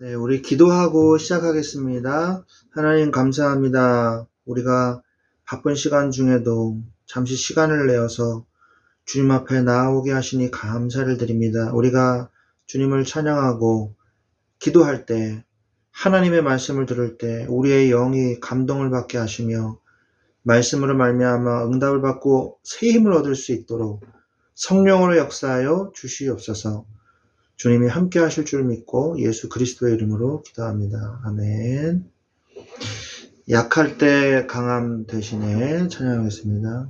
네, 우리 기도하고 시작하겠습니다. 하나님 감사합니다. 우리가 바쁜 시간 중에도 잠시 시간을 내어서 주님 앞에 나아오게 하시니 감사를 드립니다. 우리가 주님을 찬양하고 기도할 때, 하나님의 말씀을 들을 때 우리의 영이 감동을 받게 하시며 말씀으로 말미암아 응답을 받고 새 힘을 얻을 수 있도록 성령으로 역사하여 주시옵소서. 주님이 함께 하실 줄 믿고 예수 그리스도의 이름으로 기도합니다. 아멘. 약할 때 강함 대신에 찬양하겠습니다.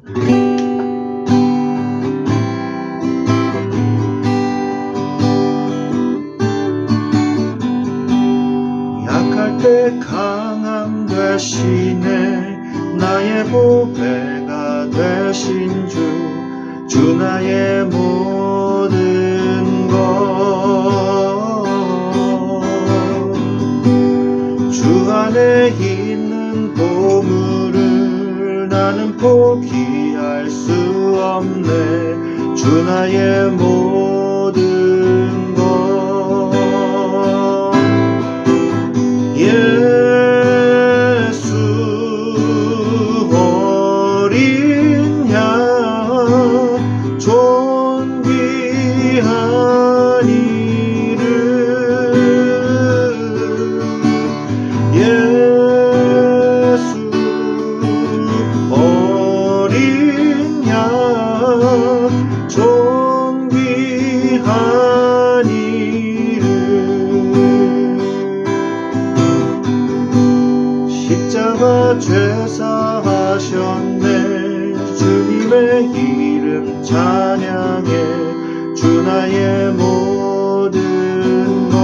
약할 때 강함 대신에 나의 보배가 되신 주 나의 모든 것 주 안에 있는 보물을 나는 포기할 수 없네. 주 나의 모든 것 예수 어린 양 존귀한 이름 예수 어린 양 존귀한 이름 십자가 죄사하셨네. 주님의 이름 찬양해. 주 나의 모든 것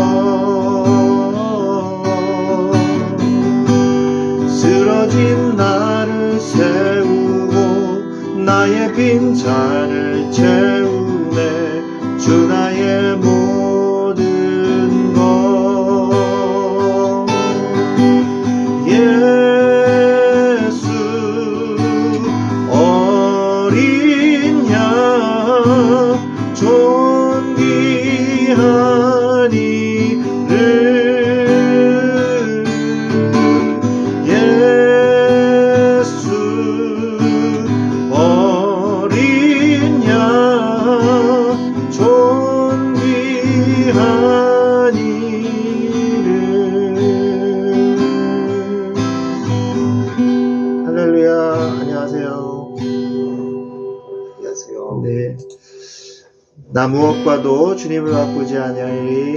쓰러진 나를 세우고 나의 빈잔을 채우네. 주 나의 모든 것 예수 어린 양 존귀한 이름 예수 어린 양 존귀한 이름 할렐루야. 안녕하세요. 안녕하세요. 네. 나 무엇과도 주님을 바꾸지 아니하리.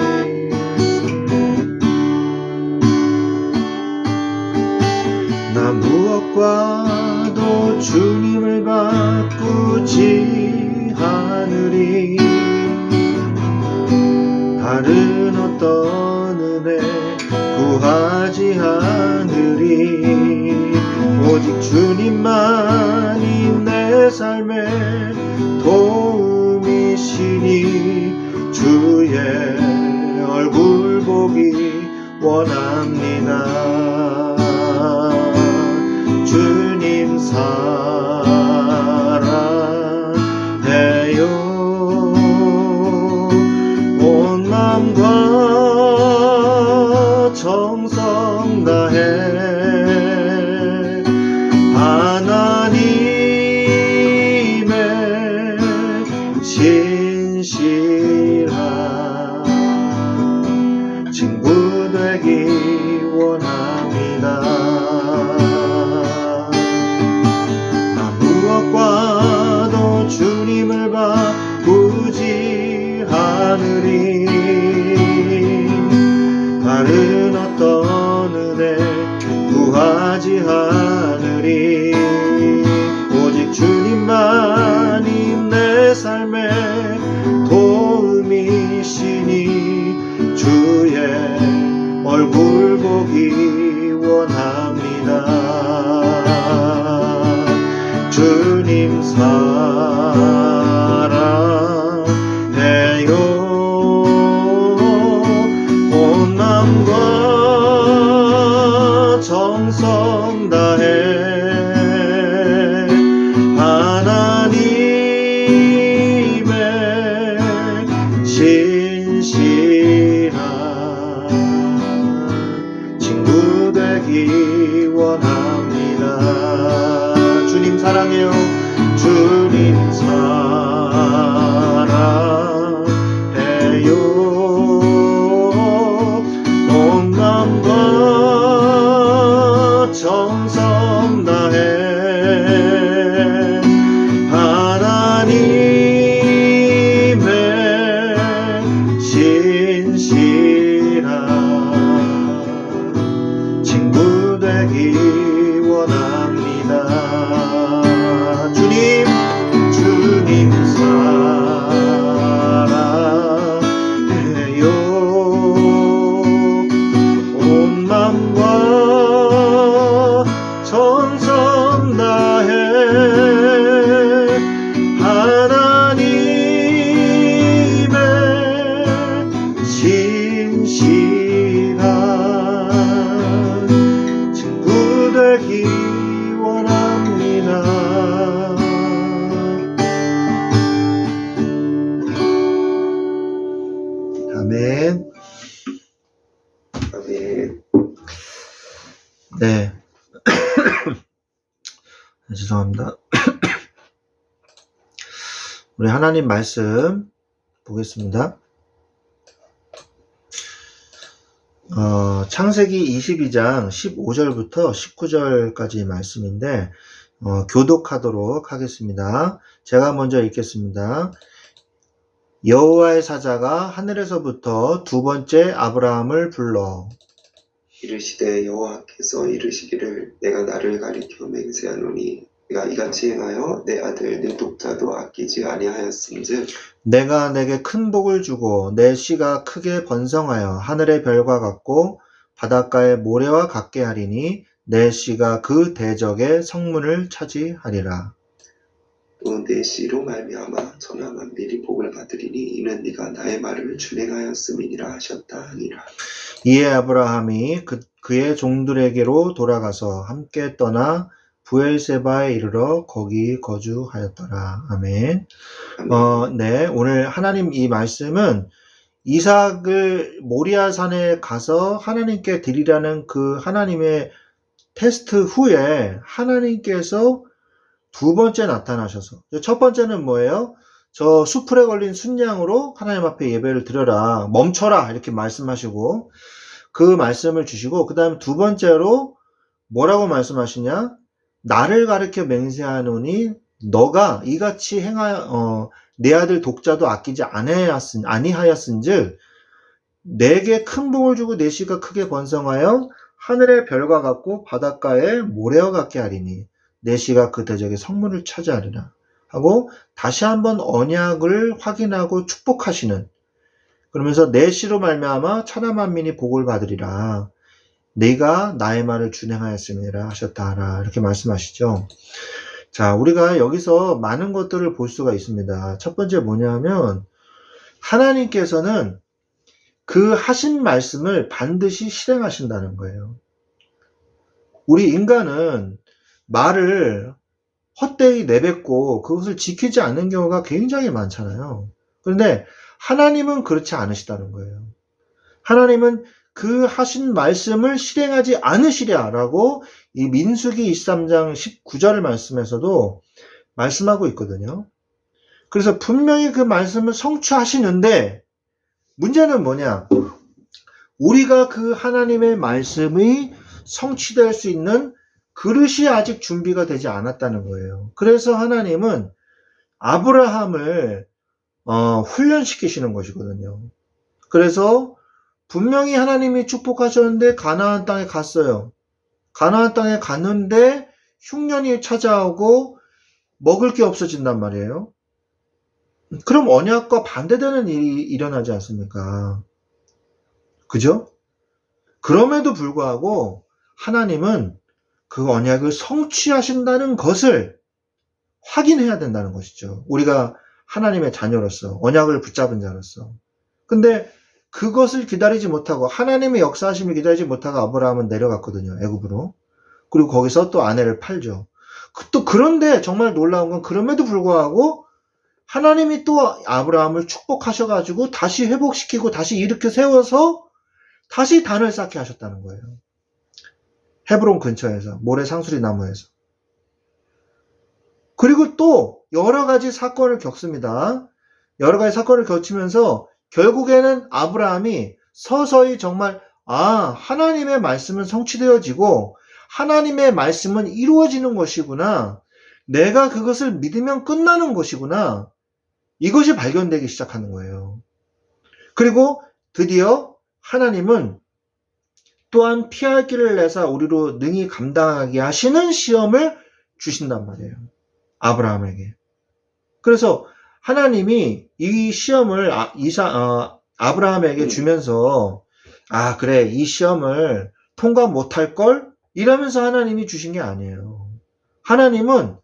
나 무엇과도 주님을 바꾸지 않으리. 다른 어떤 은혜 구하지 않으리. 오직 주님만이 내 삶의 도움이시니 주의 얼굴 보기 원합니다. 주님 사랑해요. 온 마음과 정성 다해 하나님의 신실한 친구 되기 원합니다. 나 무엇과도 주님을 바꾸지 않으리. 다른 어떤 은혜 구하지 않으리. 오직 주님만이 내 삶의 도움이시니 주의 얼굴 보기 원합니다. 주님 사랑해요. 온 마음과 정성 다해 하나님의 신실한 주님 사랑해요. 주님 사랑해요. 온 마음과 정성 다해 하나님의 신실한 친구 되기 원합니다. 주님 사랑해요. 온 마음과 정성 다해 하나님의 신실한 친구 되기 원합니다. 아멘. 아멘. 네. 죄송합니다. 우리 하나님 말씀 보겠습니다. 창세기 22장 15절부터 19절까지 말씀인데 교독하도록 하겠습니다. 제가 먼저 읽겠습니다. 여호와의 사자가 하늘에서부터 두 번째 아브라함을 불러 이르시되 여호와께서 이르시기를 내가 나를 가리켜 맹세하노니 내가 이같이 행하여 내 아들 내 독자도 아끼지 아니하였음즉 내가 내게 큰 복을 주고 내 씨가 크게 번성하여 하늘의 별과 같고 바닷가의 모래와 같게 하리니 내 씨가 그 대적의 성문을 차지하리라. 또 내 씨로 말미암아 천하 만민이 복을 받으리니 이는 네가 나의 말을 준행하였음이니라 하셨다 하니라. 이에 아브라함이 그의 종들에게로 돌아가서 함께 떠나 부엘세바에 이르러 거기 거주하였더라. 아멘. 네, 오늘 하나님 이 말씀은 이삭을 모리아산에 가서 하나님께 드리라는 그 하나님의 테스트 후에 하나님께서 두 번째 나타나셔서, 첫 번째는 뭐예요? 저 수풀에 걸린 순양으로 하나님 앞에 예배를 드려라, 멈춰라 이렇게 말씀하시고 그 말씀을 주시고, 그 다음 두 번째로 뭐라고 말씀하시냐? 나를 가리켜 맹세하노니 너가 이같이 행하여 내 아들 독자도 아끼지 아니하였은즉 내게 큰 복을 주고 내 씨가 크게 번성하여 하늘의 별과 같고 바닷가의 모래와 같게 하리니 내 씨가 그 대적의 성문을 차지하리라 하고 다시 한번 언약을 확인하고 축복하시는, 그러면서 내 씨로 말미암아 천하 만민이 복을 받으리라. 네가 나의 말을 준행하였음이라 하셨다 하라. 이렇게 말씀하시죠. 자, 우리가 여기서 많은 것들을 볼 수가 있습니다. 첫 번째 뭐냐면 하나님께서는 그 하신 말씀을 반드시 실행하신다는 거예요. 우리 인간은 말을 헛되이 내뱉고 그것을 지키지 않는 경우가 굉장히 많잖아요. 그런데 하나님은 그렇지 않으시다는 거예요. 하나님은 그 하신 말씀을 실행하지 않으시랴라고 이 민수기 23장 19절 말씀에서도 말씀하고 있거든요. 그래서 분명히 그 말씀을 성취하시는데 문제는 뭐냐? 우리가 그 하나님의 말씀이 성취될 수 있는 그릇이 아직 준비가 되지 않았다는 거예요. 그래서 하나님은 아브라함을 훈련시키시는 것이거든요. 그래서 분명히 하나님이 축복하셨는데 가나안 땅에 갔어요. 가나안 땅에 갔는데 흉년이 찾아오고 먹을 게 없어진단 말이에요. 그럼 언약과 반대되는 일이 일어나지 않습니까? 그죠? 그럼에도 불구하고 하나님은 그 언약을 성취하신다는 것을 확인해야 된다는 것이죠. 우리가 하나님의 자녀로서, 언약을 붙잡은 자로서. 근데 그것을 기다리지 못하고, 하나님의 역사하심을 기다리지 못하고 아브라함은 내려갔거든요, 애굽으로. 그리고 거기서 또 아내를 팔죠. 또 그런데 정말 놀라운 건 그럼에도 불구하고 하나님이 또 아브라함을 축복하셔가지고 다시 회복시키고 다시 일으켜 세워서 다시 단을 쌓게 하셨다는 거예요. 헤브론 근처에서, 모래 상수리 나무에서. 그리고 또 여러 가지 사건을 겪습니다. 여러 가지 사건을 겪으면서 결국에는 아브라함이 서서히 정말 하나님의 말씀은 성취되어지고 하나님의 말씀은 이루어지는 것이구나. 내가 그것을 믿으면 끝나는 것이구나. 이것이 발견되기 시작하는 거예요. 그리고 드디어 하나님은 또한 피할 길을 내사 우리로 능히 감당하게 하시는 시험을 주신단 말이에요. 아브라함에게. 그래서 하나님이 이 시험을 아브라함에게 주면서 그래, 이 시험을 통과 못할 걸? 이러면서 하나님이 주신 게 아니에요. 하나님은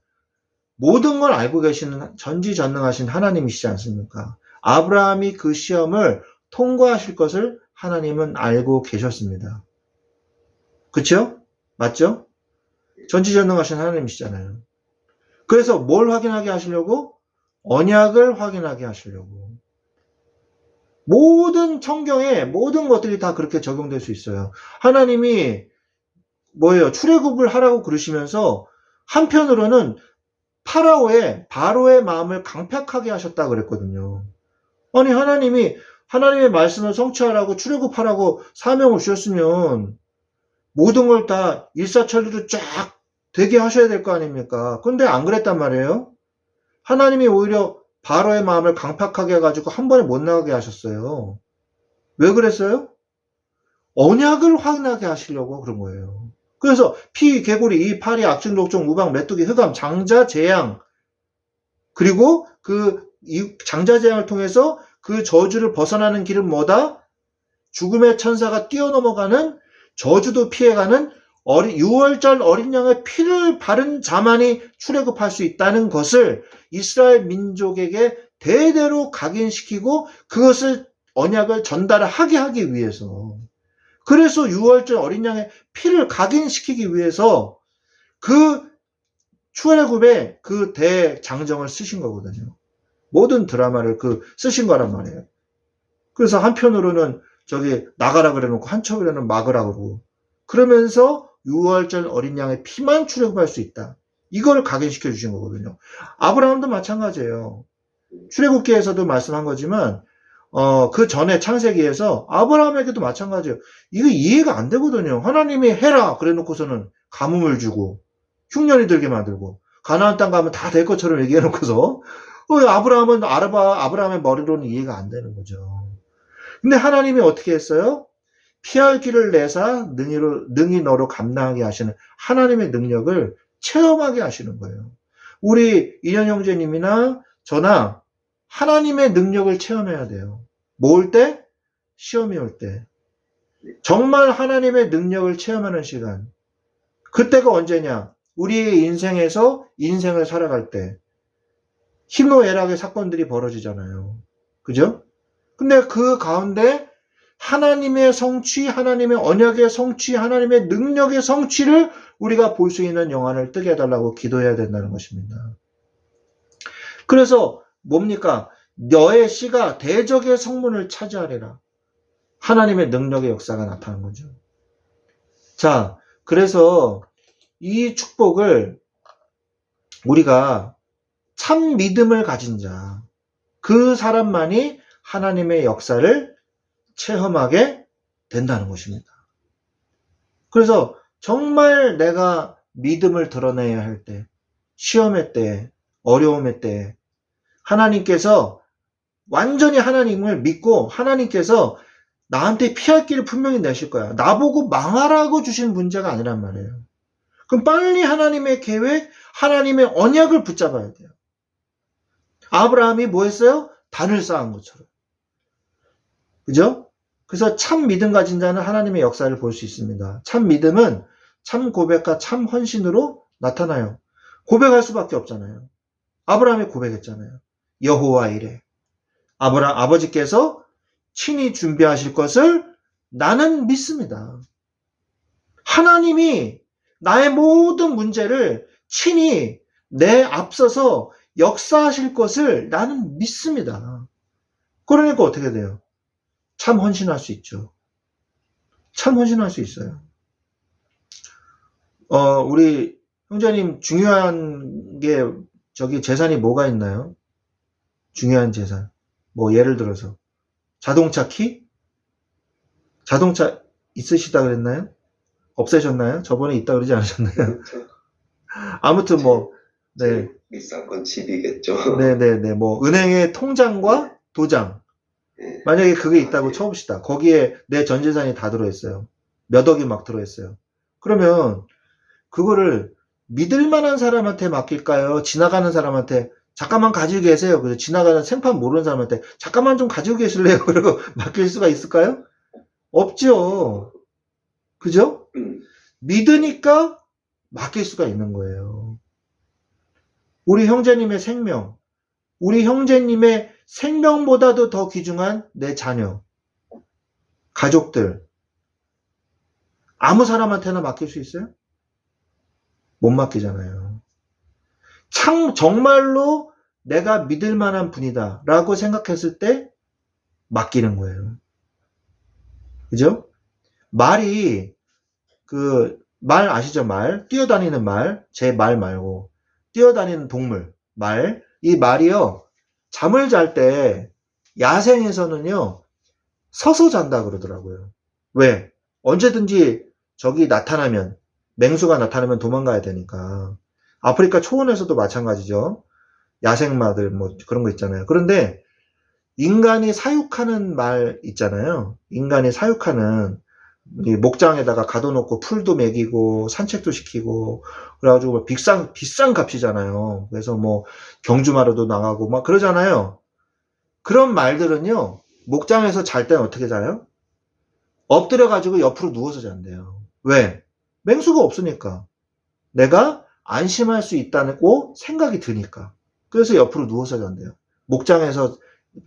모든 걸 알고 계시는 전지전능하신 하나님이시지 않습니까? 아브라함이 그 시험을 통과하실 것을 하나님은 알고 계셨습니다. 그쵸? 맞죠? 전지전능하신 하나님이시잖아요. 그래서 뭘 확인하게 하시려고? 언약을 확인하게 하시려고. 모든 성경의 모든 것들이 다 그렇게 적용될 수 있어요. 하나님이 출애굽을 하라고 그러시면서 한편으로는 바로의 마음을 강팍하게 하셨다 그랬거든요. 아니, 하나님이 하나님의 말씀을 성취하라고 출애굽하라고 사명을 주셨으면 모든 걸 다 일사천리로 쫙 되게 하셔야 될 거 아닙니까? 근데 안 그랬단 말이에요. 하나님이 오히려 바로의 마음을 강팍하게 해가지고 한 번에 못 나가게 하셨어요. 왜 그랬어요? 언약을 확인하게 하시려고 그런 거예요. 그래서 피, 개구리, 이, 파리, 악증, 독종, 우방, 메뚜기, 흑암, 장자, 재앙, 그리고 이 장자, 재앙을 통해서 그 저주를 벗어나는 길은 뭐다? 죽음의 천사가 뛰어넘어가는, 저주도 피해가는 6월절 어린 양의 피를 바른 자만이 출애굽할 수 있다는 것을 이스라엘 민족에게 대대로 각인시키고 그것을 언약을 전달하게 하기 위해서, 그래서 6월절 어린 양의 피를 각인시키기 위해서 그 출애굽의 그 대장정을 쓰신 거거든요. 모든 드라마를 쓰신 거란 말이에요. 그래서 한편으로는 나가라 그래놓고 한쪽으로는 막으라 그러고, 그러면서 6월절 어린 양의 피만 출애굽할 수 있다. 이걸 각인시켜 주신 거거든요. 아브라함도 마찬가지예요. 출애굽기에서도 말씀한 거지만 그 전에 창세기에서 아브라함에게도 마찬가지예요. 이거 이해가 안 되거든요. 하나님이 해라 그래 놓고서는 가뭄을 주고 흉년이 들게 만들고 가나안 땅 가면 다 될 것처럼 얘기해 놓고서 아브라함의 머리로는 이해가 안 되는 거죠. 근데 하나님이 어떻게 했어요? 피할 길을 내사 능히 너로 감당하게 하시는 하나님의 능력을 체험하게 하시는 거예요. 우리 인현 형제님이나 저나 하나님의 능력을 체험해야 돼요. 뭐 올 때? 시험이 올 때. 정말 하나님의 능력을 체험하는 시간. 그때가 언제냐? 우리의 인생에서 인생을 살아갈 때. 희노애락의 사건들이 벌어지잖아요. 그죠? 근데 그 가운데 하나님의 성취, 하나님의 언약의 성취, 하나님의 능력의 성취를 우리가 볼 수 있는 영안을 뜨게 해달라고 기도해야 된다는 것입니다. 그래서 뭡니까? 너의 씨가 대적의 성문을 차지하리라. 하나님의 능력의 역사가 나타난 거죠. 자, 그래서 이 축복을 우리가 참 믿음을 가진 자, 그 사람만이 하나님의 역사를 체험하게 된다는 것입니다. 그래서 정말 내가 믿음을 드러내야 할 때, 시험의 때, 어려움의 때, 하나님께서 완전히 하나님을 믿고 하나님께서 나한테 피할 길을 분명히 내실 거야. 나보고 망하라고 주신 문제가 아니란 말이에요. 그럼 빨리 하나님의 계획, 하나님의 언약을 붙잡아야 돼요. 아브라함이 뭐 했어요? 단을 쌓은 것처럼. 그죠? 그래서 참 믿음 가진 자는 하나님의 역사를 볼 수 있습니다. 참 믿음은 참 고백과 참 헌신으로 나타나요. 고백할 수밖에 없잖아요. 아브라함이 고백했잖아요. 여호와 이래. 아버지께서 친히 준비하실 것을 나는 믿습니다. 하나님이 나의 모든 문제를 친히 내 앞서서 역사하실 것을 나는 믿습니다. 그러니까 어떻게 돼요? 참 헌신할 수 있죠. 참 헌신할 수 있어요. 우리 형제님 중요한 게 저기 재산이 뭐가 있나요? 중요한 재산. 뭐 예를 들어서 자동차 키? 자동차 있으시다 그랬나요? 없애셨나요? 저번에 있다 그러지 않으셨나요? 그렇죠. 아무튼 뭐, 네, 제일 비싼 건 집이겠죠. 네네네. 뭐 은행의 통장과 도장. 네. 만약에 그게 있다고 예. 쳐봅시다. 거기에 내 전 재산이 다 들어있어요. 몇 억이 막 들어있어요. 그러면 그거를 믿을 만한 사람한테 맡길까요? 지나가는 사람한테 잠깐만 가지고 계세요. 그래서 지나가는 생판 모르는 사람한테 잠깐만 좀 가지고 계실래요? 그리고 맡길 수가 있을까요? 없죠. 그죠? 믿으니까 맡길 수가 있는 거예요. 우리 형제님의 생명, 우리 형제님의 생명보다도 더 귀중한 내 자녀, 가족들, 아무 사람한테나 맡길 수 있어요? 못 맡기잖아요. 정말로 내가 믿을 만한 분이다 라고 생각했을 때 맡기는 거예요. 그죠? 말이, 말 아시죠? 말. 뛰어다니는 말. 제 말 말고. 뛰어다니는 동물. 말. 이 말이요. 잠을 잘 때 야생에서는요. 서서 잔다 그러더라고요. 왜? 언제든지 적이 나타나면, 맹수가 나타나면 도망가야 되니까. 아프리카 초원에서도 마찬가지죠. 야생마들 뭐 그런 거 있잖아요. 그런데 인간이 사육하는 말 있잖아요. 인간이 사육하는 이 목장에다가 가둬놓고 풀도 먹이고 산책도 시키고 그래가지고 뭐 비싼 값이잖아요. 그래서 뭐 경주마로도 나가고 막 그러잖아요. 그런 말들은요. 목장에서 잘 때는 어떻게 자요? 엎드려가지고 옆으로 누워서 잔대요. 왜? 맹수가 없으니까. 내가 안심할 수 있다고 생각이 드니까. 그래서 옆으로 누워서 잔대요. 목장에서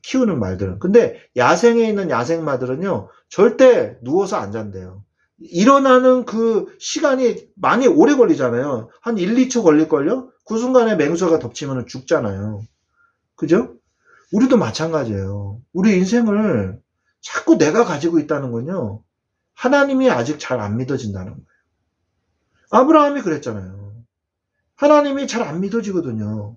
키우는 말들은. 근데 야생에 있는 야생마들은요, 절대 누워서 안 잔대요. 일어나는 그 시간이 많이 오래 걸리잖아요. 한 1, 2초 걸릴걸요? 그 순간에 맹수가 덮치면 죽잖아요. 그죠? 우리도 마찬가지예요. 우리 인생을 자꾸 내가 가지고 있다는 건요, 하나님이 아직 잘 안 믿어진다는 거예요. 아브라함이 그랬잖아요. 하나님이 잘 안 믿어지거든요.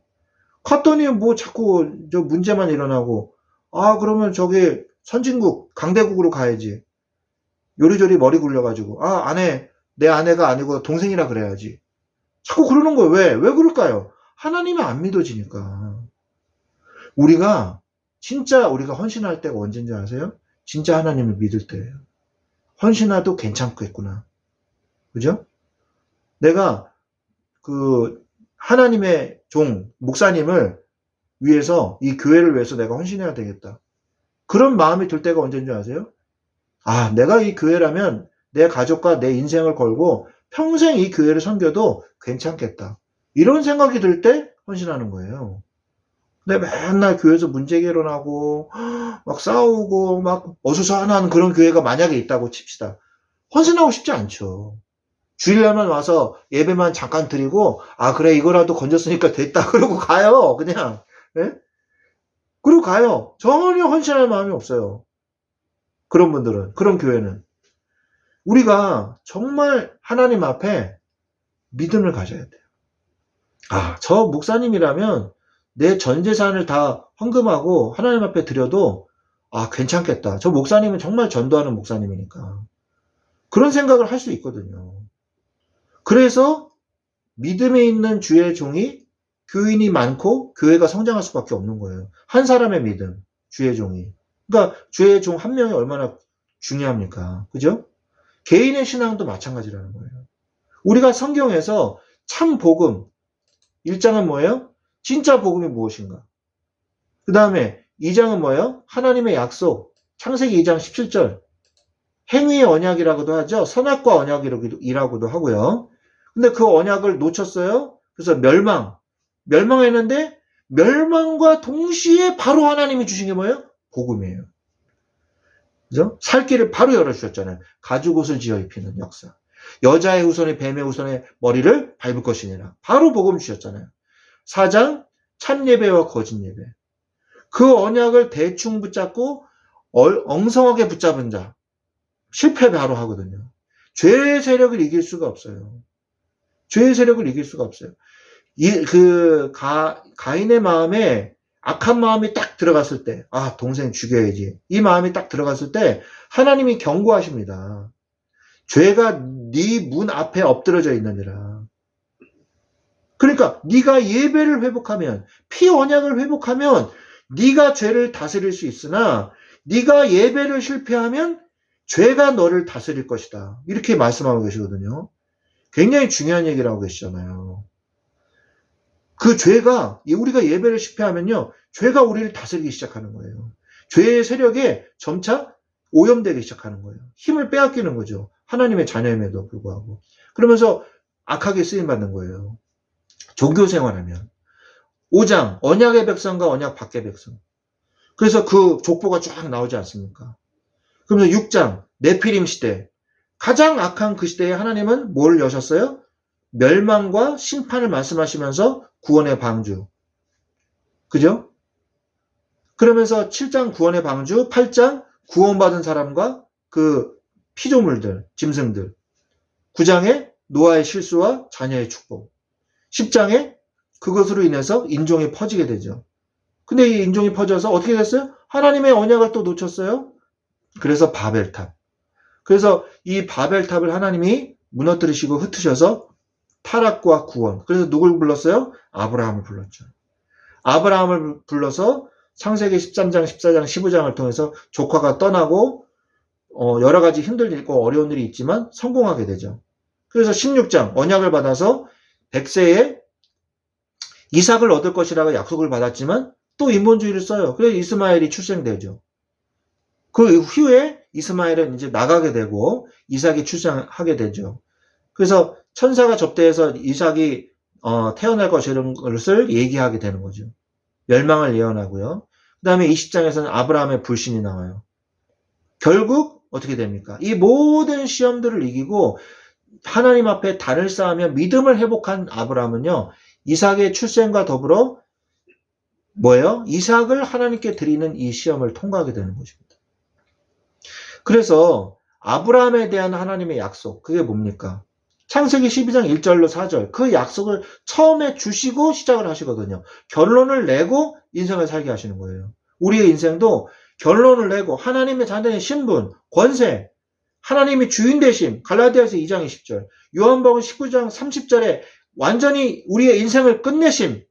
갔더니 뭐 자꾸 저 문제만 일어나고, 아, 그러면 저기 선진국, 강대국으로 가야지. 요리조리 머리 굴려가지고, 아, 내 아내가 아니고 동생이라 그래야지. 자꾸 그러는 거예요. 왜? 왜 그럴까요? 하나님이 안 믿어지니까. 진짜 우리가 헌신할 때가 언제인지 아세요? 진짜 하나님을 믿을 때예요. 헌신해도 괜찮겠구나. 그죠? 내가 하나님의 목사님을 위해서, 이 교회를 위해서 내가 헌신해야 되겠다. 그런 마음이 들 때가 언제인지 아세요? 아, 내가 이 교회라면 내 가족과 내 인생을 걸고 평생 이 교회를 섬겨도 괜찮겠다. 이런 생각이 들 때 헌신하는 거예요. 근데 맨날 교회에서 문제 일어나고 막 싸우고 막 어수선한 그런 교회가 만약에 있다고 칩시다. 헌신하고 싶지 않죠. 주일날만 와서 예배만 잠깐 드리고, 아, 그래, 이거라도 건졌으니까 됐다. 그러고 가요. 그냥. 예? 그러고 가요. 전혀 헌신할 마음이 없어요. 그런 분들은, 그런 교회는. 우리가 정말 하나님 앞에 믿음을 가져야 돼요. 아, 저 목사님이라면 내 전 재산을 다 헌금하고 하나님 앞에 드려도, 아, 괜찮겠다. 저 목사님은 정말 전도하는 목사님이니까. 그런 생각을 할 수 있거든요. 그래서 믿음에 있는 주의 종이 교인이 많고 교회가 성장할 수밖에 없는 거예요. 한 사람의 믿음, 주의 종이. 그러니까 주의 종 한 명이 얼마나 중요합니까? 그죠? 개인의 신앙도 마찬가지라는 거예요. 우리가 성경에서 참 복음, 1장은 뭐예요? 진짜 복음이 무엇인가? 그 다음에 2장은 뭐예요? 하나님의 약속, 창세기 2장 17절. 행위의 언약이라고도 하죠. 선악과 언약이라고도 하고요. 근데 그 언약을 놓쳤어요. 그래서 멸망했는데 멸망과 동시에 바로 하나님이 주신 게 뭐예요? 복음이에요. 그죠? 살 길을 바로 열어주셨잖아요. 가죽옷을 지어 입히는 역사. 여자의 후손이 뱀의 후손의 머리를 밟을 것이니라. 바로 복음 주셨잖아요. 4장 참예배와 거짓예배. 그 언약을 대충 붙잡고 엉성하게 붙잡은 자. 실패 바로 하거든요. 죄의 세력을 이길 수가 없어요. 죄의 세력을 이길 수가 없어요. 가인의 마음에 악한 마음이 딱 들어갔을 때, 아, 동생 죽여야지. 이 마음이 딱 들어갔을 때, 하나님이 경고하십니다. 죄가 네 문 앞에 엎드러져 있느니라. 그러니까 네가 예배를 회복하면, 피 언약을 회복하면 네가 죄를 다스릴 수 있으나 네가 예배를 실패하면 죄가 너를 다스릴 것이다. 이렇게 말씀하고 계시거든요. 굉장히 중요한 얘기를 하고 계시잖아요. 그 죄가, 우리가 예배를 실패하면요, 죄가 우리를 다스리기 시작하는 거예요. 죄의 세력에 점차 오염되기 시작하는 거예요. 힘을 빼앗기는 거죠. 하나님의 자녀임에도 불구하고. 그러면서 악하게 쓰임받는 거예요. 종교 생활하면. 5장, 언약의 백성과 언약 밖의 백성. 그래서 그 족보가 쫙 나오지 않습니까? 그러면서 6장, 네피림 시대. 가장 악한 그 시대에 하나님은 뭘 여셨어요? 멸망과 심판을 말씀하시면서 구원의 방주. 그죠? 그러면서 7장 구원의 방주, 8장 구원받은 사람과 그 피조물들, 짐승들. 9장에 노아의 실수와 자녀의 축복. 10장에 그것으로 인해서 인종이 퍼지게 되죠. 근데 이 인종이 퍼져서 어떻게 됐어요? 하나님의 언약을 또 놓쳤어요. 그래서 바벨탑. 그래서 이 바벨탑을 하나님이 무너뜨리시고 흩으셔서 타락과 구원. 그래서 누굴 불렀어요? 아브라함을 불렀죠. 아브라함을 불러서 창세기 13장, 14장, 15장을 통해서 조카가 떠나고 여러 가지 힘든 일과 어려운 일이 있지만 성공하게 되죠. 그래서 16장 언약을 받아서 100세에 이삭을 얻을 것이라고 약속을 받았지만 또 인본주의를 써요. 그래서 이스마엘이 출생되죠. 그 후에 이스마엘은 이제 나가게 되고 이삭이 출생하게 되죠. 그래서 천사가 접대해서 이삭이 태어날 것이라는 것을 얘기하게 되는 거죠. 멸망을 예언하고요. 그 다음에 20장에서는 아브라함의 불신이 나와요. 결국 어떻게 됩니까? 이 모든 시험들을 이기고 하나님 앞에 단을 쌓으며 믿음을 회복한 아브라함은요. 이삭의 출생과 더불어 뭐예요? 이삭을 하나님께 드리는 이 시험을 통과하게 되는 것입니다. 그래서 아브라함에 대한 하나님의 약속, 그게 뭡니까? 창세기 12장 1절로 4절, 그 약속을 처음에 주시고 시작을 하시거든요. 결론을 내고 인생을 살게 하시는 거예요. 우리의 인생도 결론을 내고 하나님의 자녀의 신분, 권세, 하나님이 주인 되심, 갈라디아서 2장 20절, 요한복음 19장 30절에 완전히 우리의 인생을 끝내심,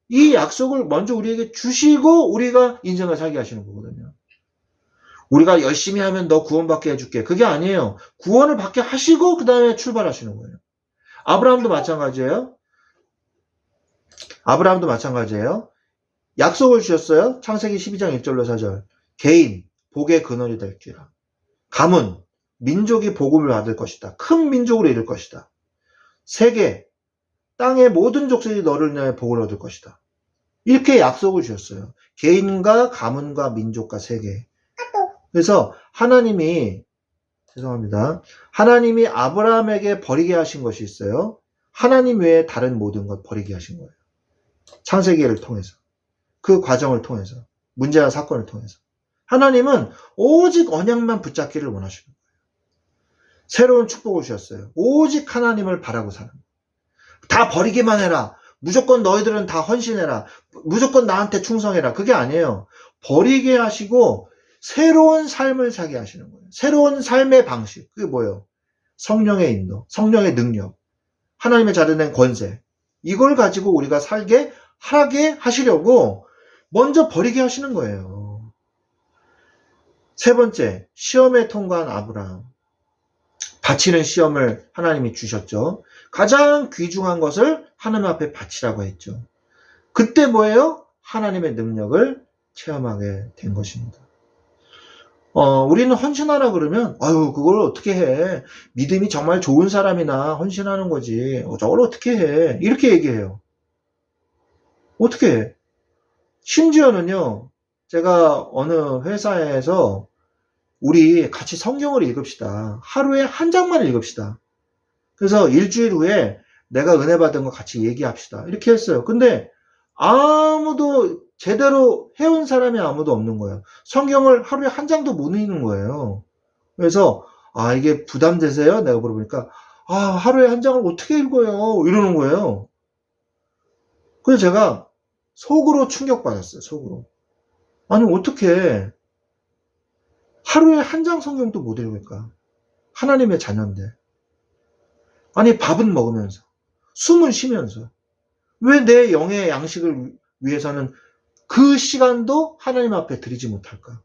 이 약속을 먼저 우리에게 주시고 우리가 인생을 살게 하시는 거거든요. 우리가 열심히 하면 너 구원받게 해줄게. 그게 아니에요. 구원을 받게 하시고 그 다음에 출발하시는 거예요. 아브라함도 마찬가지예요. 아브라함도 마찬가지예요. 약속을 주셨어요. 창세기 12장 1절로 4절. 개인, 복의 근원이 될지라. 가문, 민족이 복음을 받을 것이다. 큰 민족으로 이룰 것이다. 세계, 땅의 모든 족속이 너를 인하여 복을 얻을 것이다. 이렇게 약속을 주셨어요. 개인과 가문과 민족과 세계. 그래서 하나님이 하나님이 아브라함에게 버리게 하신 것이 있어요. 하나님 외에 다른 모든 것 버리게 하신 거예요. 창세기를 통해서. 그 과정을 통해서. 문제와 사건을 통해서. 하나님은 오직 언약만 붙잡기를 원하시는 거예요. 새로운 축복을 주셨어요. 오직 하나님을 바라고 사는 거예요. 다 버리기만 해라. 무조건 너희들은 다 헌신해라. 무조건 나한테 충성해라. 그게 아니에요. 버리게 하시고 새로운 삶을 사게 하시는 거예요. 새로운 삶의 방식. 그게 뭐예요? 성령의 인도, 성령의 능력, 하나님의 자르낸 권세. 이걸 가지고 우리가 살게 하게 하시려고 먼저 버리게 하시는 거예요. 세 번째, 시험에 통과한 아브라함. 바치는 시험을 하나님이 주셨죠. 가장 귀중한 것을 하나님 앞에 바치라고 했죠. 그때 뭐예요? 하나님의 능력을 체험하게 된 것입니다. 우리는 헌신하라 그러면, 그걸 어떻게 해? 믿음이 정말 좋은 사람이나 헌신하는 거지. 저걸 어떻게 해? 이렇게 얘기해요. 어떻게 해? 심지어는요, 제가 어느 회사에서 우리 같이 성경을 읽읍시다. 하루에 한 장만 읽읍시다. 그래서 일주일 후에 내가 은혜 받은 거 같이 얘기합시다. 이렇게 했어요. 근데 아무도 제대로 해온 사람이 아무도 없는 거예요. 성경을 하루에 한 장도 못 읽는 거예요. 그래서 이게 부담되세요? 내가 물어보니까 하루에 한 장을 어떻게 읽어요? 이러는 거예요. 그래서 제가 속으로 충격받았어요. 속으로. 아니 어떻게 하루에 한 장 성경도 못 읽을까? 하나님의 자녀인데. 아니 밥은 먹으면서 숨은 쉬면서 왜 내 영의 양식을 위해서는 그 시간도 하나님 앞에 드리지 못할까?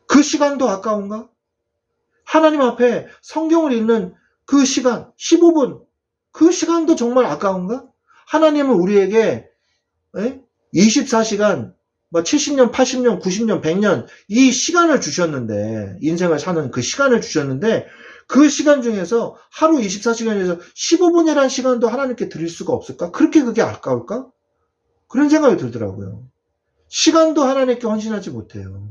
그 시간도 아까운가? 하나님 앞에 성경을 읽는 그 시간, 15분, 그 시간도 정말 아까운가? 하나님은 우리에게 24시간, 70년, 80년, 90년, 100년 이 시간을 주셨는데, 인생을 사는 그 시간을 주셨는데, 그 시간 중에서 하루 24시간에서 15분이라는 시간도 하나님께 드릴 수가 없을까? 그렇게 그게 아까울까? 그런 생각이 들더라고요. 시간도 하나님께 헌신하지 못해요.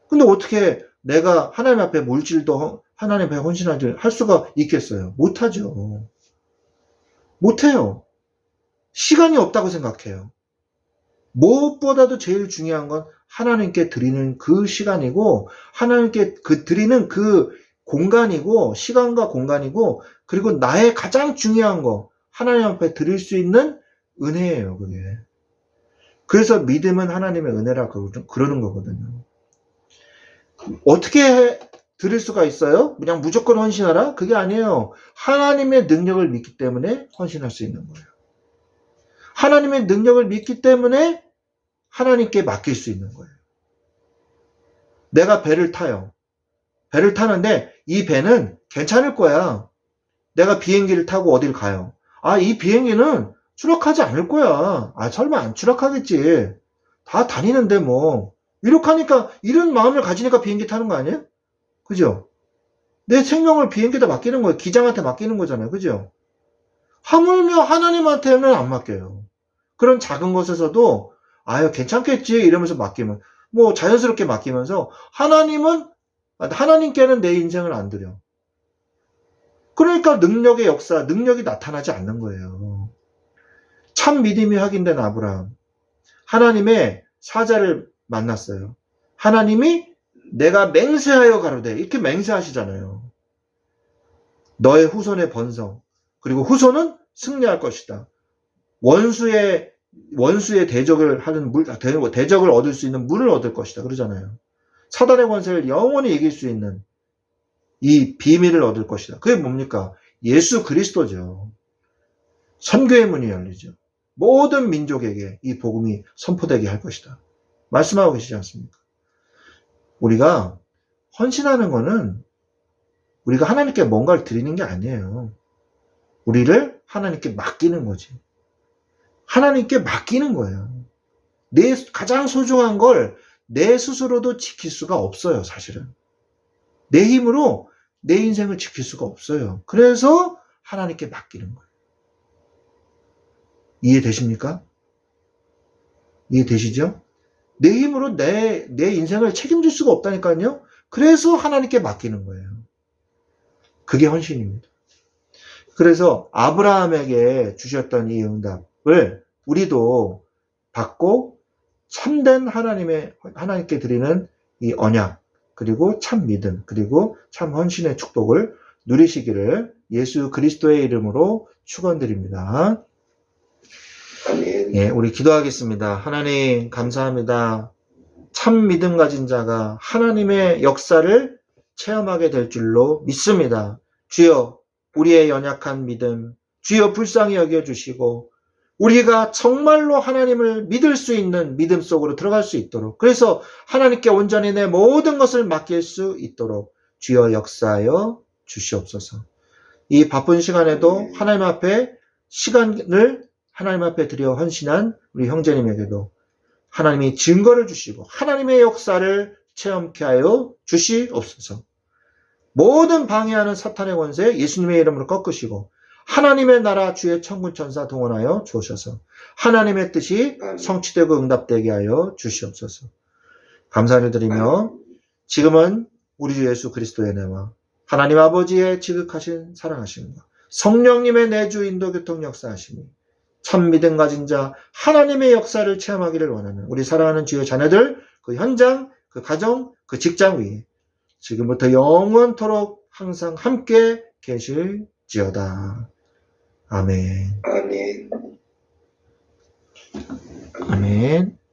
근데 어떻게 내가 하나님 앞에 물질도 하나님 앞에 헌신하지 할 수가 있겠어요? 못하죠. 못해요. 시간이 없다고 생각해요. 무엇보다도 제일 중요한 건 하나님께 드리는 그 시간이고, 하나님께 드리는 그 공간이고, 시간과 공간이고, 그리고 나의 가장 중요한 거, 하나님 앞에 드릴 수 있는 은혜예요, 그게. 그래서 믿음은 하나님의 은혜라고 그러는 거거든요. 어떻게 드릴 수가 있어요? 그냥 무조건 헌신하라? 그게 아니에요. 하나님의 능력을 믿기 때문에 헌신할 수 있는 거예요. 하나님의 능력을 믿기 때문에 하나님께 맡길 수 있는 거예요. 내가 배를 타요. 배를 타는데 이 배는 괜찮을 거야. 내가 비행기를 타고 어딜 가요. 이 비행기는 추락하지 않을 거야. 설마 안 추락하겠지. 다 다니는데 뭐. 이렇게 하니까, 이런 마음을 가지니까 비행기 타는 거 아니에요? 그죠? 내 생명을 비행기에다 맡기는 거예요. 기장한테 맡기는 거잖아요. 그죠? 하물며 하나님한테는 안 맡겨요. 그런 작은 것에서도 괜찮겠지 이러면서 맡기면 자연스럽게 맡기면서 하나님께는 내 인생을 안 드려. 그러니까 능력의 역사, 능력이 나타나지 않는 거예요. 참 믿음이 확인된 아브라함. 하나님의 사자를 만났어요. 하나님이 내가 맹세하여 가로되 이렇게 맹세하시잖아요. 너의 후손의 번성 그리고 후손은 승리할 것이다. 원수의 대적을 얻을 수 있는 물을 얻을 것이다. 그러잖아요. 사단의 권세를 영원히 이길 수 있는 이 비밀을 얻을 것이다. 그게 뭡니까? 예수 그리스도죠. 선교의 문이 열리죠. 모든 민족에게 이 복음이 선포되게 할 것이다. 말씀하고 계시지 않습니까? 우리가 헌신하는 거는 우리가 하나님께 뭔가를 드리는 게 아니에요. 우리를 하나님께 맡기는 거지. 하나님께 맡기는 거예요. 내 가장 소중한 걸 내 스스로도 지킬 수가 없어요, 사실은. 내 힘으로 내 인생을 지킬 수가 없어요. 그래서 하나님께 맡기는 거예요. 이해되십니까? 이해되시죠? 내 힘으로 내 인생을 책임질 수가 없다니까요. 그래서 하나님께 맡기는 거예요. 그게 헌신입니다. 그래서 아브라함에게 주셨던 이 응답을 우리도 받고 참된 하나님께 드리는 이 언약, 그리고 참 믿음, 그리고 참 헌신의 축복을 누리시기를 예수 그리스도의 이름으로 축원드립니다. 아멘. 예, 우리 기도하겠습니다. 하나님 감사합니다. 참 믿음 가진 자가 하나님의 역사를 체험하게 될 줄로 믿습니다. 주여, 우리의 연약한 믿음, 주여 불쌍히 여겨주시고 우리가 정말로 하나님을 믿을 수 있는 믿음 속으로 들어갈 수 있도록, 그래서 하나님께 온전히 내 모든 것을 맡길 수 있도록 주여 역사하여 주시옵소서. 이 바쁜 시간에도 하나님 앞에 시간을 하나님 앞에 드려 헌신한 우리 형제님에게도 하나님이 증거를 주시고 하나님의 역사를 체험케 하여 주시옵소서. 모든 방해하는 사탄의 권세 예수님의 이름으로 꺾으시고 하나님의 나라 주의 천군 천사 동원하여 주셔서 하나님의 뜻이 성취되고 응답되게 하여 주시옵소서. 감사를 드리며 지금은 우리 주 예수 그리스도의 은혜와 하나님 아버지의 지극하신 사랑하심과 성령님의 내주 인도 교통 역사하심이 참 믿음 가진 자 하나님의 역사를 체험하기를 원하는 우리 사랑하는 주의 자녀들, 그 현장, 그 가정, 그 직장 위에 지금부터 영원토록 항상 함께 계실지어다. 아멘. 아멘. 아멘.